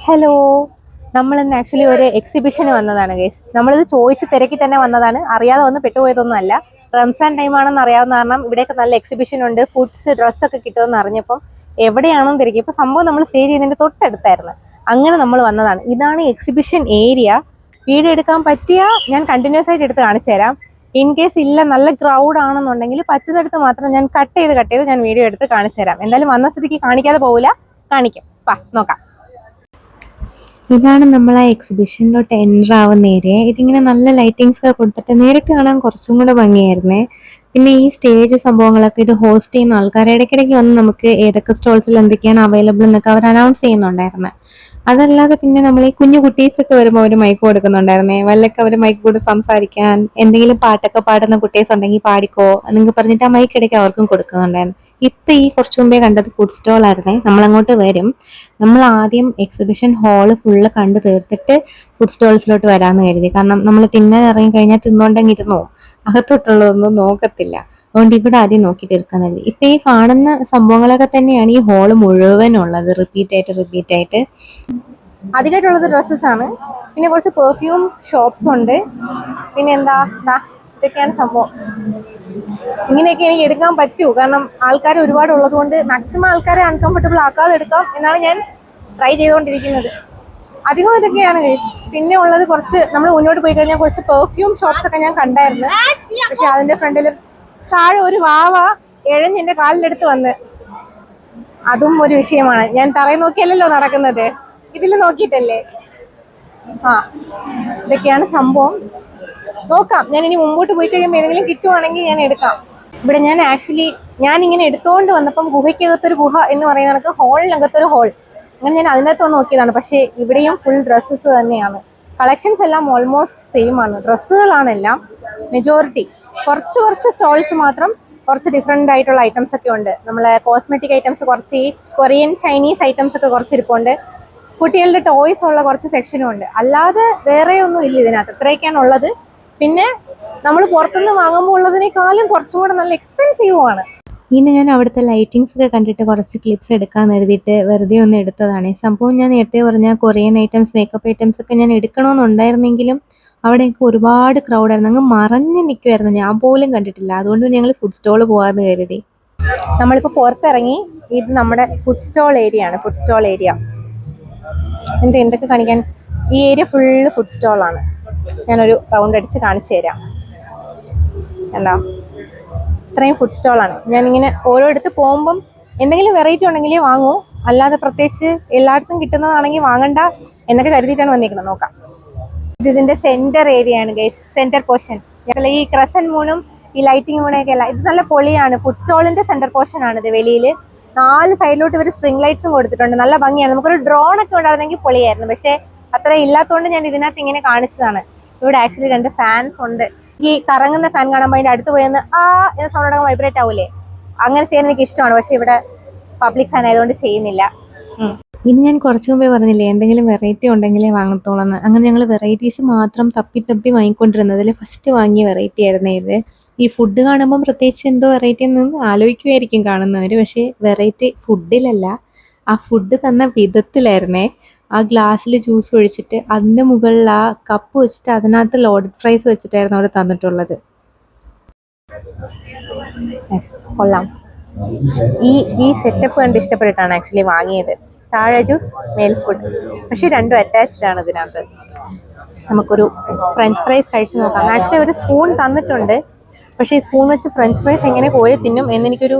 Hello, നമ്മളിന്ന് actually ഒരു എക്സിബിഷന് വന്നതാണ് ഗൈസ്. നമ്മളിത് ചോദിച്ച് തിരക്കി തന്നെ വന്നതാണ്, അറിയാതെ വന്ന് പെട്ടുപോയതൊന്നും അല്ല. റംസാൻ ടൈമാണെന്ന് അറിയാവുന്ന കാരണം ഇവിടെയൊക്കെ നല്ല എക്സിബിഷൻ ഉണ്ട്, ഫുഡ്സ് ഡ്രസ്സൊക്കെ കിട്ടുമെന്ന് അറിഞ്ഞപ്പം എവിടെയാണെന്ന് തിരക്കി. ഇപ്പോൾ സംഭവം നമ്മൾ സ്റ്റേ ചെയ്യുന്നതിൻ്റെ തൊട്ടടുത്തായിരുന്നു, അങ്ങനെ നമ്മൾ വന്നതാണ്. ഇതാണ് എക്സിബിഷൻ ഏരിയ. വീഡിയോ എടുക്കാൻ പറ്റിയ ഞാൻ കണ്ടിന്യൂസ് ആയിട്ട് എടുത്ത് കാണിച്ചു തരാം. ഇൻ കേസ് ഇല്ല, നല്ല ക്രൗഡ് ആണെന്നുണ്ടെങ്കിൽ പറ്റുന്നിടത്ത് മാത്രം ഞാൻ കട്ട് ചെയ്ത് ഞാൻ വീഡിയോ എടുത്ത് കാണിച്ചു തരാം. എന്തായാലും വന്ന സ്ഥിതിക്ക് കാണിക്കാതെ പോകില്ല, കാണിക്കാം. നോക്കാം. ഇതാണ് നമ്മൾ ആ എക്സിബിഷനിലോട്ട് എൻ്റർ ആവുന്ന ഏരിയ. ഇതിങ്ങനെ നല്ല ലൈറ്റിങ്സ് ഒക്കെ കൊടുത്തിട്ട് നേരിട്ട് കാണാൻ കുറച്ചും കൂടെ ഭംഗിയായിരുന്നേ. പിന്നെ ഈ സ്റ്റേജ് സംഭവങ്ങളൊക്കെ ഇത് ഹോസ്റ്റ് ചെയ്യുന്ന ആൾക്കാർ ഇടയ്ക്കിടയ്ക്ക് വന്ന് നമുക്ക് ഏതൊക്കെ സ്റ്റോൾസിൽ എന്തൊക്കെയാണ് അവൈലബിൾ എന്നൊക്കെ അവർ അനൗൺസ് ചെയ്യുന്നുണ്ടായിരുന്നു. അതല്ലാതെ പിന്നെ നമ്മൾ ഈ കുഞ്ഞു കുട്ടീസൊക്കെ വരുമ്പോൾ അവർ മൈക്ക് കൊടുക്കുന്നുണ്ടായിരുന്നേ. വല്ലൊക്കെ അവർ മൈക്ക് കൂടെ സംസാരിക്കാൻ, എന്തെങ്കിലും പാട്ടൊക്കെ പാടുന്ന കുട്ടീസ് ഉണ്ടെങ്കിൽ പാടിക്കോ എന്നൊക്കെ പറഞ്ഞിട്ട് ആ മൈക്ക് ഇടയ്ക്ക് അവർക്കും കൊടുക്കുന്നുണ്ടായിരുന്നു. ഇപ്പം ഈ കുറച്ചു മുമ്പേ കണ്ടത് ഫുഡ് സ്റ്റോൾ ആയിരുന്നേ. നമ്മളങ്ങോട്ട് വരും. നമ്മൾ ആദ്യം എക്സിബിഷൻ ഹാള് ഫുള്ള് കണ്ട് തീർത്തിട്ട് ഫുഡ് സ്റ്റോൾസിലോട്ട് വരാമെന്ന് കരുതി. കാരണം നമ്മൾ തിന്നാൻ ഇറങ്ങി കഴിഞ്ഞാൽ തിന്നോണ്ടെങ്കിൽ ഇരുന്നോ, അകത്തോട്ടുള്ളതൊന്നും നോക്കത്തില്ല. അതുകൊണ്ട് ഇവിടെ ആദ്യം നോക്കി തീർക്കാൻ കരുതി. ഇപ്പം ഈ കാണുന്ന സംഭവങ്ങളൊക്കെ തന്നെയാണ് ഈ ഹാള് മുഴുവനുള്ളത്, റിപ്പീറ്റ് ആയിട്ട്. അധികമായിട്ടുള്ളത് ഡ്രസ്സസ് ആണ്. പിന്നെ കുറച്ച് പെർഫ്യൂം ഷോപ്സ് ഉണ്ട്. പിന്നെ എന്താ, ഇതൊക്കെയാണ് സംഭവം. ഇങ്ങനെയൊക്കെ എനിക്ക് എടുക്കാൻ പറ്റൂ, കാരണം ആൾക്കാർ ഒരുപാട് ഉള്ളത് കൊണ്ട് മാക്സിമം ആൾക്കാരെ അൺകംഫർട്ടബിൾ ആക്കാതെ എടുക്കാം എന്നാണ് ഞാൻ ട്രൈ ചെയ്തുകൊണ്ടിരിക്കുന്നത്. അധികം ഇതൊക്കെയാണ് ഗൈസ്. പിന്നെ ഉള്ളത് കുറച്ച് നമ്മൾ മുന്നോട്ട് പോയി കഴിഞ്ഞാൽ കുറച്ച് പെർഫ്യൂം ഷോപ്സ് ഒക്കെ ഞാൻ കണ്ടായിരുന്നു. പക്ഷെ അതിന്റെ ഫ്രണ്ടിൽ താഴെ ഒരു വാവ എഴഞ്ഞെന്റെ കാലിലെടുത്ത് വന്ന്, അതും ഒരു വിഷയമാണ്. ഞാൻ തറയിൽ നോക്കിയല്ലോ നടക്കുന്നത്, ഇതിൽ നോക്കിയിട്ടല്ലേ. ഇതൊക്കെയാണ് സംഭവം. നോക്കാം, ഞാൻ ഇനി മുമ്പോട്ട് പോയി കഴിയുമ്പോൾ ഏതെങ്കിലും കിട്ടുവാണെങ്കിൽ ഞാൻ എടുക്കാം. ഇവിടെ ഞാൻ ഇങ്ങനെ എടുത്തോണ്ട് വന്നപ്പം ഗുഹയ്ക്കകത്തൊരു ഗുഹ എന്ന് പറയുന്ന കണക്ക് ഹോളിനകത്തൊരു ഹോൾ, അങ്ങനെ ഞാൻ അതിനകത്ത് വന്ന് നോക്കിയതാണ്. പക്ഷേ ഇവിടെയും ഫുൾ ഡ്രസ്സസ് തന്നെയാണ്. കളക്ഷൻസ് എല്ലാം ഓൾമോസ്റ്റ് സെയിം ആണ്, ഡ്രസ്സുകളാണ് എല്ലാം മെജോറിറ്റി. കുറച്ച് സ്റ്റോൾസ് മാത്രം കുറച്ച് ഡിഫറെൻ്റ് ആയിട്ടുള്ള ഐറ്റംസ് ഒക്കെ ഉണ്ട്. നമ്മളെ കോസ്മെറ്റിക് ഐറ്റംസ്, കുറച്ച് കൊറിയൻ ചൈനീസ് ഐറ്റംസ് ഒക്കെ കുറച്ച് ഇരിപ്പുണ്ട്. കുട്ടികളുടെ ടോയ്സ് ഉള്ള കുറച്ച് സെക്ഷനും ഉണ്ട്. അല്ലാതെ വേറെ ഒന്നും ഇല്ല ഇതിനകത്ത്. ഇത്രയൊക്കെയാണ് ഉള്ളത്. പിന്നെ നമ്മൾ പുറത്തുനിന്ന് വാങ്ങുമ്പോൾ ഉള്ളതിനേക്കാളും കുറച്ചും കൂടെ നല്ല എക്സ്പെൻസീവുമാണ്. ഇനി ഞാൻ അവിടുത്തെ ലൈറ്റിങ്സ് ഒക്കെ കണ്ടിട്ട് കുറച്ച് ക്ലിപ്സ് എടുക്കാൻ കരുതിയിട്ട് വെറുതെ ഒന്ന് എടുത്തതാണ്. സംഭവം ഞാൻ നേരത്തെ പറഞ്ഞ കൊറിയൻ ഐറ്റംസ്, മേക്കപ്പ് ഐറ്റംസ് ഒക്കെ ഞാൻ എടുക്കണമെന്നുണ്ടായിരുന്നെങ്കിലും അവിടെയൊക്കെ ഒരുപാട് ക്രൗഡായിരുന്നു, അങ്ങ് മറഞ്ഞു നിൽക്കുമായിരുന്നു, ഞാൻ പോലും കണ്ടിട്ടില്ല. അതുകൊണ്ട് ഞങ്ങൾ ഫുഡ് സ്റ്റോൾ പോകാമെന്ന് കരുതി. നമ്മളിപ്പോൾ പുറത്തിറങ്ങി. ഇത് നമ്മുടെ ഫുഡ് സ്റ്റോൾ ഏരിയ ആണ്. ഫുഡ് സ്റ്റോൾ ഏരിയ എന്തൊക്കെ കാണിക്കാൻ, ഈ ഏരിയ ഫുള്ള് ഫുഡ് സ്റ്റോളാണ്. ഞാനൊരു റൗണ്ട് അടിച്ച് കാണിച്ചു തരാം. കണ്ടോ, ഇത്രയും ഫുഡ് സ്റ്റോളാണ്. ഞാനിങ്ങനെ ഓരോരുത്ത് പോകുമ്പം എന്തെങ്കിലും വെറൈറ്റി ഉണ്ടെങ്കിലേ വാങ്ങൂ, അല്ലാതെ പ്രത്യേകിച്ച് എല്ലായിടത്തും കിട്ടുന്നതാണെങ്കിൽ വാങ്ങണ്ട എന്നൊക്കെ കരുതിയിട്ടാണ് വന്നിരിക്കുന്നത്. നോക്കാം. ഇതിന്റെ സെന്റർ ഏരിയ ആണ് ഗൈസ്, സെന്റർ പോർഷൻ. ഞങ്ങൾ ഈ ക്രസന്റ് മൂണും ഈ ലൈറ്റിംഗ് മൂണൊക്കെ അല്ല, ഇത് നല്ല പൊളിയാണ്. ഫുഡ് സ്റ്റോളിന്റെ സെന്റർ പോർഷൻ ആണിത്. വെളിയിൽ 4 സൈഡിലോട്ട് ഇവർ സ്ട്രിംഗ് ലൈറ്റ്സും കൊടുത്തിട്ടുണ്ട്, നല്ല ഭംഗിയാണ്. നമുക്കൊരു ഡ്രോൺ ഒക്കെ ഉണ്ടായിരുന്നെങ്കിൽ പൊളിയായിരുന്നു, പക്ഷെ അത്ര ഇല്ലാത്തതുകൊണ്ട് ഞാൻ ഇതിനകത്ത് ഇങ്ങനെ കാണിച്ചതാണ്. ഇവിടെ ആക്ച്വലി 2 ഫാൻസ് ഉണ്ട്. ഈ കറങ്ങുന്ന ഫാൻ കാണുമ്പോൾ അതിന്റെ അടുത്ത് പോയെന്ന് എന്ന സൗണ്ട് വൈബ്രേറ്റ് ആവൂലേ, അങ്ങനെ ചെയ്യാൻ എനിക്ക് ഇഷ്ടമാണ്. പക്ഷെ ഇവിടെ പബ്ലിക് ഫാൻ ആയതുകൊണ്ട് ചെയ്യുന്നില്ല. ഇനി ഞാൻ കുറച്ചു മുമ്പേ പറഞ്ഞില്ലേ എന്തെങ്കിലും വെറൈറ്റി ഉണ്ടെങ്കിലേ വാങ്ങത്തോളന്ന്. അങ്ങനെ ഞങ്ങൾ വെറൈറ്റീസ് മാത്രം തപ്പി വാങ്ങിക്കൊണ്ടിരുന്നത്. അതിൽ ഫസ്റ്റ് വാങ്ങിയ വെറൈറ്റി ആയിരുന്നു ഇത്. ഈ ഫുഡ് കാണുമ്പം പ്രത്യേകിച്ച് എന്തോ വെറൈറ്റി എന്ന് ആലോചിക്കുമായിരിക്കും കാണുന്നവർ, പക്ഷേ വെറൈറ്റി ഫുഡിലല്ല, ആ ഫുഡ് തന്ന വിധത്തിലായിരുന്നേ. ആ ഗ്ലാസ്സിൽ ജ്യൂസ് ഒഴിച്ചിട്ട് അതിൻ്റെ മുകളിൽ ആ കപ്പ് വെച്ചിട്ട് അതിനകത്ത് ലോഡഡ് ഫ്രൈസ് വെച്ചിട്ടായിരുന്നു അവിടെ തന്നിട്ടുള്ളത്. കൊള്ളാം. ഈ സെറ്റപ്പ് കണ്ട് ഇഷ്ടപ്പെട്ടിട്ടാണ് ആക്ച്വലി വാങ്ങിയത്. താഴെ ജ്യൂസ്, മേൽ ഫുഡ്, പക്ഷെ രണ്ടും അറ്റാച്ച്ഡ് ആണ് ഇതിനകത്ത്. നമുക്കൊരു ഫ്രഞ്ച് ഫ്രൈസ് കഴിച്ചു നോക്കാം. ആക്ച്വലി ഒരു സ്പൂൺ തന്നിട്ടുണ്ട്, പക്ഷേ ഈ സ്പൂൺ വെച്ച് ഫ്രഞ്ച് ഫ്രൈസ് എങ്ങനെ കോരി തിന്നും എന്നെനിക്കൊരു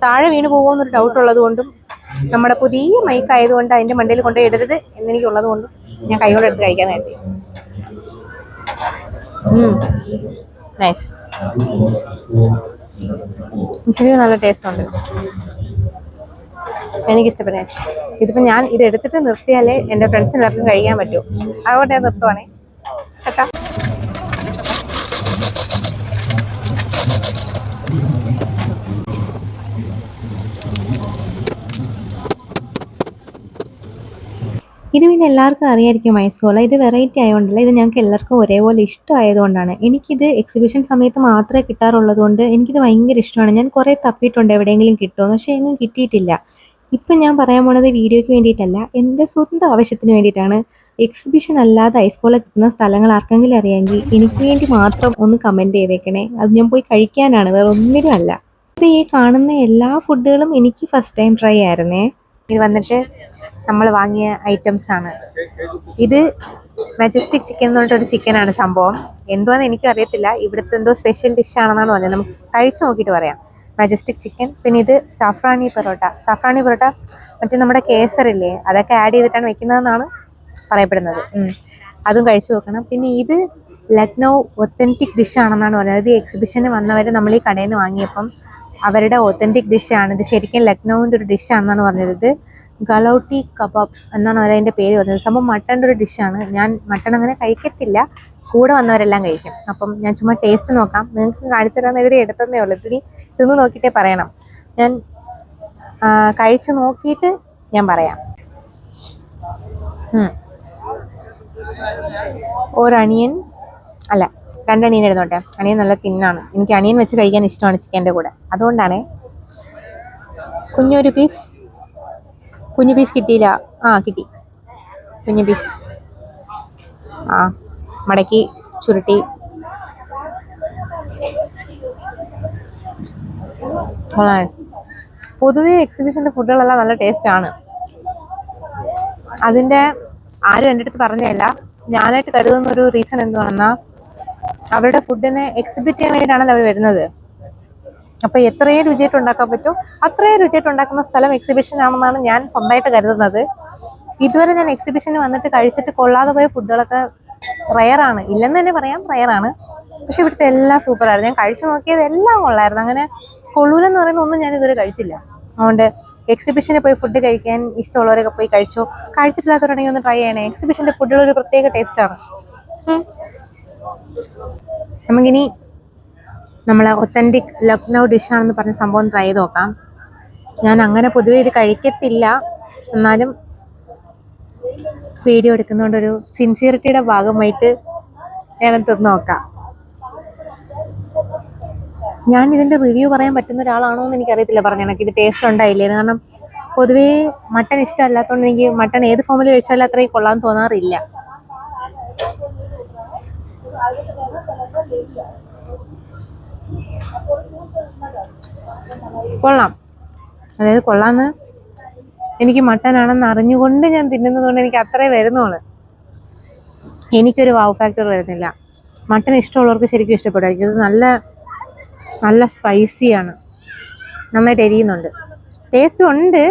താഴെ വീണ് പോകുമെന്നൊരു ഡൗട്ട് ഉള്ളത് കൊണ്ടും നമ്മുടെ പുതിയ മൈക്ക് ആയതുകൊണ്ട് അതിൻ്റെ മണ്ടയിൽ കൊണ്ടുപോയി ഇടരുത് എന്നെനിക്കുള്ളത് കൊണ്ടും ഞാൻ കൈകൊണ്ട് എടുത്ത് കഴിക്കാൻ വേണ്ടി. നൈസ്, ശരിക്കും നല്ല ടേസ്റ്റ് ഉണ്ട്, എനിക്കിഷ്ടപ്പെട്ട. ഇതിപ്പോൾ ഞാൻ ഇത് എടുത്തിട്ട് നിർത്തിയാലേ എൻ്റെ ഫ്രണ്ട്സിന് എല്ലാവർക്കും കഴിക്കാൻ പറ്റൂ, അതുകൊണ്ട് ഞാൻ നിർത്തുവാണേ കേട്ടോ. ഇത് പിന്നെ എല്ലാവർക്കും അറിയായിരിക്കും ഐസ്കോള. ഇത് വെറൈറ്റി ആയതുകൊണ്ടല്ല, ഇത് ഞങ്ങൾക്ക് എല്ലാവർക്കും ഒരേപോലെ ഇഷ്ടമായതുകൊണ്ടാണ്. എനിക്കിത് എക്സിബിഷൻ സമയത്ത് മാത്രമേ കിട്ടാറുള്ളത് കൊണ്ട് എനിക്കിത് ഭയങ്കര ഇഷ്ടമാണ്. ഞാൻ കുറേ തപ്പിയിട്ടുണ്ട് എവിടെയെങ്കിലും കിട്ടുമോ, പക്ഷേ എങ്ങും കിട്ടിയിട്ടില്ല. ഇപ്പം ഞാൻ പറയാൻ പോണത് വീഡിയോയ്ക്ക് വേണ്ടിയിട്ടല്ല, എൻ്റെ സ്വന്തം ആവശ്യത്തിന് വേണ്ടിയിട്ടാണ്. എക്സിബിഷൻ അല്ലാതെ ഐസ്കോള കിട്ടുന്ന സ്ഥലങ്ങൾ ആർക്കെങ്കിലും അറിയാമെങ്കിൽ എനിക്ക് വേണ്ടി മാത്രം ഒന്ന് കമൻറ്റ് ചെയ്തേക്കണേ. അത് ഞാൻ പോയി കഴിക്കാനാണ്, വേറെ ഒന്നിനും അല്ല. ഇത് ഈ കാണുന്ന എല്ലാ ഫുഡുകളും എനിക്ക് ഫസ്റ്റ് ടൈം ട്രൈ ആയിരുന്നേ. ഇത് വന്നിട്ട് നമ്മൾ വാങ്ങിയ ഐറ്റംസ് ആണ്. ഇത് മജസ്റ്റിക് ചിക്കൻ എന്ന് പറഞ്ഞിട്ടൊരു ചിക്കനാണ് സംഭവം. എന്തുവാന്ന് എനിക്കും അറിയത്തില്ല, ഇവിടുത്തെ എന്തോ സ്പെഷ്യൽ ഡിഷാണെന്നാണ് പറഞ്ഞത്. നമുക്ക് കഴിച്ചു നോക്കിയിട്ട് പറയാം. Majestic chicken. പിന്നെ ഇത് സഫ്രാനി പൊറോട്ട. സഫ്രാനി പൊറോട്ട മറ്റേ നമ്മുടെ കേസറില്ലേ, അതൊക്കെ ആഡ് ചെയ്തിട്ടാണ് വെക്കുന്നതെന്നാണ് പറയപ്പെടുന്നത്. അതും കഴിച്ചു നോക്കണം. പിന്നെ ഇത് ലക്നൗ ഒത്തൻറ്റിക് ഡിഷാണെന്നാണ് പറയുന്നത്. ഇത് എക്സിബിഷന് വന്നവർ നമ്മൾ ഈ കടയിൽ നിന്ന് വാങ്ങിയപ്പം അവരുടെ ഒത്തൻറ്റിക് ഡിഷാണ്. ഇത് ശരിക്കും ലക്നൗവിൻ്റെ ഒരു ഡിഷാണെന്നാണ് പറഞ്ഞത്. ഇത് ഗലൗട്ടി കബാബ് എന്നാണ് അവരതിൻ്റെ പേര് പറഞ്ഞത്. സംഭവം മട്ടൻ്റെ ഒരു ഡിഷാണ്. ഞാൻ മട്ടൺ അങ്ങനെ കഴിക്കത്തില്ല, കൂടെ വന്നവരെല്ലാം കഴിക്കും. അപ്പം ഞാൻ ചുമ്മാ ടേസ്റ്റ് നോക്കാം, നിങ്ങൾക്ക് കാണിച്ചു തരാമെന്ന് എഴുതി എടുത്തതേ ഉള്ളൂ. ഇതിന് തിന്ന് നോക്കിയിട്ടേ പറയണം. ഞാൻ കഴിച്ച് നോക്കിയിട്ട് ഞാൻ പറയാം. ഒരണിയൻ അല്ല, 2 അണിയൻ എടുത്തോട്ടെ. അണിയൻ നല്ല തിന്നാണ്. എനിക്ക് അണിയൻ വെച്ച് കഴിക്കാൻ ഇഷ്ടമാണ് ചിക്കൻ്റെ കൂടെ, അതുകൊണ്ടാണേ. കുഞ്ഞു പീസ് കിട്ടിയില്ല. കിട്ടി കുഞ്ഞു പീസ്. മടക്കി ചുരുട്ടി. പൊതുവേ എക്സിബിഷൻ്റെ ഫുഡുകളെല്ലാം നല്ല ടേസ്റ്റാണ്. അതിൻ്റെ ആരും എൻ്റെ അടുത്ത് പറഞ്ഞതല്ല, ഞാനായിട്ട് കരുതുന്ന ഒരു റീസൺ എന്തുവാണെന്നാൽ അവരുടെ ഫുഡിനെ എക്സിബിറ്റ് ചെയ്യാൻ വേണ്ടിയിട്ടാണല്ലോ അവർ വരുന്നത്. അപ്പോൾ എത്രയും രുചിയായിട്ട് ഉണ്ടാക്കാൻ പറ്റും അത്രയും രുചിയായിട്ട് ഉണ്ടാക്കുന്ന സ്ഥലം എക്സിബിഷൻ ആണെന്നാണ് ഞാൻ സ്വന്തമായിട്ട് കരുതുന്നത്. ഇതുവരെ ഞാൻ എക്സിബിഷന് വന്നിട്ട് കഴിച്ചിട്ട് കൊള്ളാതെ പോയ ഫുഡുകളൊക്കെ റയറാണ്, ഇല്ലെന്ന് തന്നെ പറയാം, റയറാണ്. പക്ഷെ ഇവിടുത്തെ എല്ലാം സൂപ്പറായിരുന്നു. ഞാൻ കഴിച്ചു നോക്കിയത് എല്ലാം കൊള്ളായിരുന്നു. അങ്ങനെ കൊള്ളൂലെന്ന് പറയുന്ന ഒന്നും ഞാൻ ഇതുവരെ കഴിച്ചില്ല. അതുകൊണ്ട് എക്സിബിഷന് പോയി ഫുഡ് കഴിക്കാൻ ഇഷ്ടമുള്ളവരൊക്കെ പോയി കഴിച്ചോ. കഴിച്ചിട്ടില്ലാത്തവരുണ്ടെങ്കിൽ ഒന്ന് ട്രൈ ചെയ്യണേ. എക്സിബിഷൻ്റെ ഫുഡുകൾ ഒരു പ്രത്യേക ടേസ്റ്റാണ്. നമുക്കിനി നമ്മളെ ഒത്തൻറ്റിക് ലക്നൗ ഡിഷാണെന്ന് പറഞ്ഞ സംഭവം ട്രൈ ചെയ്ത് നോക്കാം. ഞാൻ അങ്ങനെ പൊതുവെ ഇത് കഴിക്കത്തില്ല, എന്നാലും വീഡിയോ എടുക്കുന്നതുകൊണ്ടൊരു സിൻസിയറിറ്റിയുടെ ഭാഗമായിട്ട് ഞാനത് തിന്ന് നോക്കാം. ഞാൻ ഇതിൻ്റെ റിവ്യൂ പറയാൻ പറ്റുന്ന ഒരാളാണോ എന്ന് എനിക്കറിയത്തില്ല. പറഞ്ഞ കണക്ക് ഇത് ടേസ്റ്റ് ഉണ്ടായില്ലേന്ന്. കാരണം പൊതുവേ മട്ടൺ ഇഷ്ടമല്ലാത്തതുകൊണ്ട് എനിക്ക് മട്ടൺ ഏത് ഫോമിൽ കഴിച്ചാലും അത്രയും കൊള്ളാൻ തോന്നാറില്ല. കൊള്ളാം, അതായത് കൊള്ളാന്ന് എനിക്ക് മട്ടനാണെന്ന് അറിഞ്ഞുകൊണ്ട് ഞാൻ തിന്നുന്നതുകൊണ്ട് എനിക്ക് അത്രേ വരുന്നുള്ളൂ. എനിക്കൊരു വാവ് ഫാക്ടർ വരുന്നില്ല. മട്ടൺ ഇഷ്ടമുള്ളവർക്ക് ശരിക്കും ഇഷ്ടപ്പെടുമായിരിക്കും. ഇത് നല്ല നല്ല സ്പൈസിയാണ്, നന്നായിട്ട് എരിയുന്നുണ്ട്, ടേസ്റ്റും ഉണ്ട്.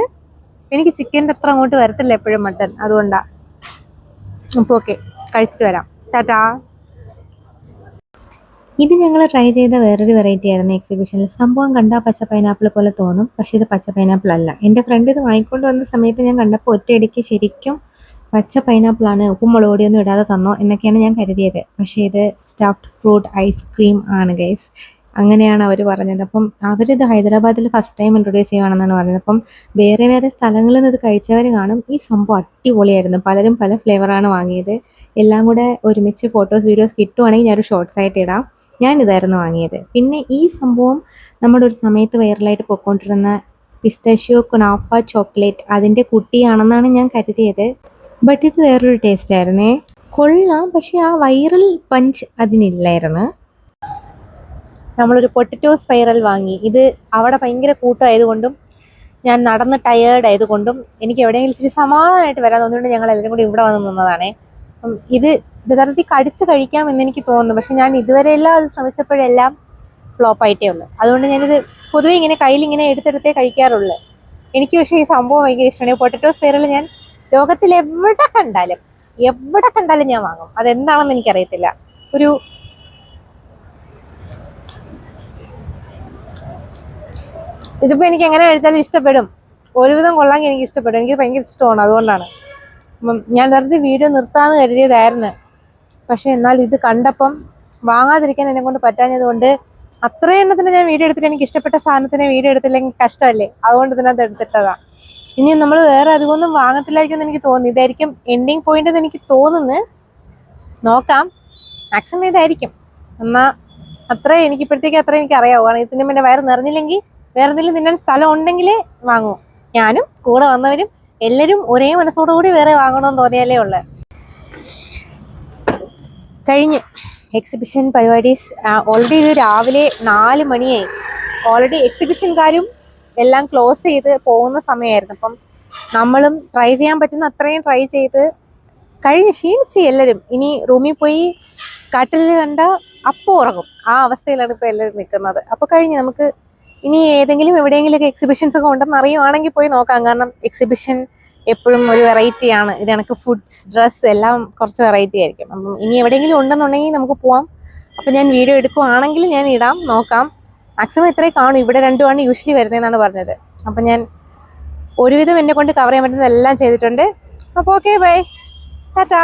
എനിക്ക് ചിക്കൻ്റെ അത്ര അങ്ങോട്ട് വരത്തില്ല എപ്പോഴും മട്ടൺ, അതുകൊണ്ടാണ്. അപ്പോൾ ഓക്കെ, കഴിച്ചിട്ട് വരാം. ടാറ്റാ. ഇത് ഞങ്ങൾ ട്രൈ ചെയ്ത വേറൊരു വെറൈറ്റി ആയിരുന്നു എക്സിബിഷനിൽ. സംഭവം കണ്ടാൽ പച്ച പൈനാപ്പിൾ പോലെ തോന്നും, പക്ഷേ ഇത് പച്ച പൈനാപ്പിൾ അല്ല. എൻ്റെ ഫ്രണ്ട് ഇത് വാങ്ങിക്കൊണ്ട് വന്ന സമയത്ത് ഞാൻ കണ്ടപ്പോൾ ഒറ്റയടിക്ക് ശരിക്കും പച്ച പൈനാപ്പിളാണ്, ഉപ്പും മുളക് പൊടിയൊന്നും ഇടാതെ തന്നോ എന്നൊക്കെയാണ് ഞാൻ കരുതിയത്. പക്ഷേ ഇത് സ്റ്റഫ്ഡ് ഫ്രൂട്ട് ഐസ്ക്രീം ആണ് ഗൈസ്, അങ്ങനെയാണ് അവർ പറഞ്ഞത്. അപ്പം അവരിത് ഹൈദരാബാദിൽ ഫസ്റ്റ് ടൈം ഇൻട്രൊഡ്യൂസ് ചെയ്യുകയാണെന്നാണ് പറഞ്ഞത്. അപ്പം വേറെ വേറെ സ്ഥലങ്ങളിൽ നിന്ന് ഇത് കഴിച്ചവർ കാണും. ഈ സംഭവം അടിപൊളിയായിരുന്നു. പലരും പല ഫ്ലേവറാണ് വാങ്ങിയത്. എല്ലാം കൂടെ ഒരുമിച്ച് ഫോട്ടോസ് വീഡിയോസ് കിട്ടുവാണെങ്കിൽ ഞാനൊരു ഷോർട്സ് ആയിട്ട് ഇടാം. ഞാനിതായിരുന്നു വാങ്ങിയത്. പിന്നെ ഈ സംഭവം നമ്മുടെ ഒരു സമയത്ത് വൈറലായിട്ട് പൊയ്ക്കൊണ്ടിരുന്ന പിസ്താഷ്യോ കുനാഫ ചോക്ലേറ്റ്, അതിൻ്റെ കുട്ടിയാണെന്നാണ് ഞാൻ കരുതിയത്. ബട്ട് ഇത് വേറൊരു ടേസ്റ്റ് ആയിരുന്നേ. കൊള്ളാം, പക്ഷെ ആ വൈറൽ പഞ്ച് അതിനില്ലായിരുന്നു. നമ്മളൊരു പൊട്ടറ്റോ സ്പൈറൽ വാങ്ങി. ഇത് അവിടെ ഭയങ്കര കൂട്ടമായതുകൊണ്ടും ഞാൻ നടന്ന് ടയേർഡ് ആയതുകൊണ്ടും എനിക്ക് എവിടെയെങ്കിലും ഇച്ചിരി സമാധാനമായിട്ട് വരാൻ തോന്നിയുകൊണ്ട് ഞങ്ങൾ എല്ലാവരും കൂടി ഇവിടെ വന്ന് നിന്നതാണേ. അപ്പം ഇത് യഥാർത്ഥത്തിൽ കടിച്ച് കഴിക്കാമെന്ന് എനിക്ക് തോന്നുന്നു. പക്ഷെ ഞാൻ ഇതുവരെയെല്ലാം അത് ശ്രമിച്ചപ്പോഴെല്ലാം ഫ്ലോപ്പായിട്ടേ ഉള്ളൂ. അതുകൊണ്ട് ഞാനിത് പൊതുവെ ഇങ്ങനെ കയ്യിലിങ്ങനെ എടുത്തെടുത്തേ കഴിക്കാറുള്ളൂ. എനിക്ക് പക്ഷേ ഈ സംഭവം ഭയങ്കര ഇഷ്ടമാണ്. പൊട്ടറ്റോ സ്പൈറൽ ഞാൻ ലോകത്തിൽ എവിടെ കണ്ടാലും ഞാൻ വാങ്ങും. അതെന്താണെന്ന് എനിക്കറിയത്തില്ല. ഇതിപ്പോൾ എനിക്ക് എങ്ങനെ കഴിച്ചാലും ഇഷ്ടപ്പെടും. ഒരുവിധം കൊള്ളാമെങ്കിൽ എനിക്ക് ഇഷ്ടപ്പെടും. എനിക്ക് ഭയങ്കര ഇഷ്ടമാണ്, അതുകൊണ്ടാണ്. അപ്പം ഞാൻ വെറുതെ വീഡിയോ നിർത്താമെന്ന് കരുതിയതായിരുന്നു. പക്ഷേ എന്നാൽ ഇത് കണ്ടപ്പം വാങ്ങാതിരിക്കാൻ എന്നെ കൊണ്ട് പറ്റാഞ്ഞത് കൊണ്ട് അത്രയും എണ്ണത്തിന് ഞാൻ വീഡിയോ എടുത്തിട്ട് എനിക്ക് ഇഷ്ടപ്പെട്ട സാധനത്തിനെ വീഡിയോ എടുത്തില്ലെങ്കിൽ കഷ്ടമല്ലേ, അതുകൊണ്ട് ഇതിനകത്ത് എടുത്തിട്ടതാണ്. ഇനി നമ്മൾ വേറെ അധികമൊന്നും വാങ്ങത്തില്ലായിരിക്കും എന്ന് എനിക്ക് തോന്നുന്നു. ഇതായിരിക്കും എൻഡിങ് പോയിന്റ് എന്ന് എനിക്ക് തോന്നുന്നു. നോക്കാം, മാക്സിമം ഇതായിരിക്കും. എന്നാൽ അത്രയും എനിക്കിപ്പോഴത്തേക്ക് അത്രയും എനിക്ക് അറിയാവൂ. കാരണം ഇതിന് എൻ്റെ വയറ് നിറഞ്ഞില്ലെങ്കിൽ വേറെ എന്തെങ്കിലും തിന്നാൻ സ്ഥലം ഉണ്ടെങ്കിലേ വാങ്ങൂ. ഞാനും കൂടെ വന്നവരും എല്ലാവരും ഒരേ മനസ്സോടുകൂടി വേറെ വാങ്ങണമെന്ന് തോന്നിയാലേ ഉള്ളു. കഴിഞ്ഞ് എക്സിബിഷൻ പരിപാടീസ് ഓൾറെഡി ഇത് രാവിലെ 4 മണിയായി. ഓൾറെഡി എക്സിബിഷൻകാരും എല്ലാം ക്ലോസ് ചെയ്ത് പോകുന്ന സമയമായിരുന്നു. അപ്പം നമ്മളും ട്രൈ ചെയ്യാൻ പറ്റുന്ന അത്രയും ട്രൈ ചെയ്ത് കഴിഞ്ഞ് ക്ഷീണിച്ച് എല്ലാവരും. ഇനി റൂമിൽ പോയി കട്ടിൽ കണ്ട അപ്പോൾ ഉറങ്ങും. ആ അവസ്ഥയിലാണ് ഇപ്പോൾ എല്ലാവരും നിൽക്കുന്നത്. അപ്പോൾ കഴിഞ്ഞ് നമുക്ക് ഇനി ഏതെങ്കിലും എവിടെയെങ്കിലുമൊക്കെ എക്സിബിഷൻസ് ഒക്കെ ഉണ്ടെന്ന് അറിയുവാണെങ്കിൽ പോയി നോക്കാം. കാരണം എക്സിബിഷൻ എപ്പോഴും ഒരു വെറൈറ്റിയാണ്. ഇത് കണക്ക് ഫുഡ്സ്, ഡ്രസ്സ് എല്ലാം കുറച്ച് വെറൈറ്റി ആയിരിക്കും. അപ്പം ഇനി എവിടെയെങ്കിലും ഉണ്ടെന്നുണ്ടെങ്കിൽ നമുക്ക് പോവാം. അപ്പം ഞാൻ വീഡിയോ എടുക്കുവാണെങ്കിൽ ഞാൻ ഇടാം, നോക്കാം. മാക്സിമം ഇത്രയും കാണും. ഇവിടെ 2 യൂഷ്വലി വരുന്നതെന്നാണ് പറഞ്ഞത്. അപ്പം ഞാൻ ഒരുവിധം എന്നെ കൊണ്ട് കവർ ചെയ്യാൻ പറ്റുന്നതെല്ലാം ചെയ്തിട്ടുണ്ട്. അപ്പോൾ ഓക്കെ, ബൈ, ടാറ്റാ.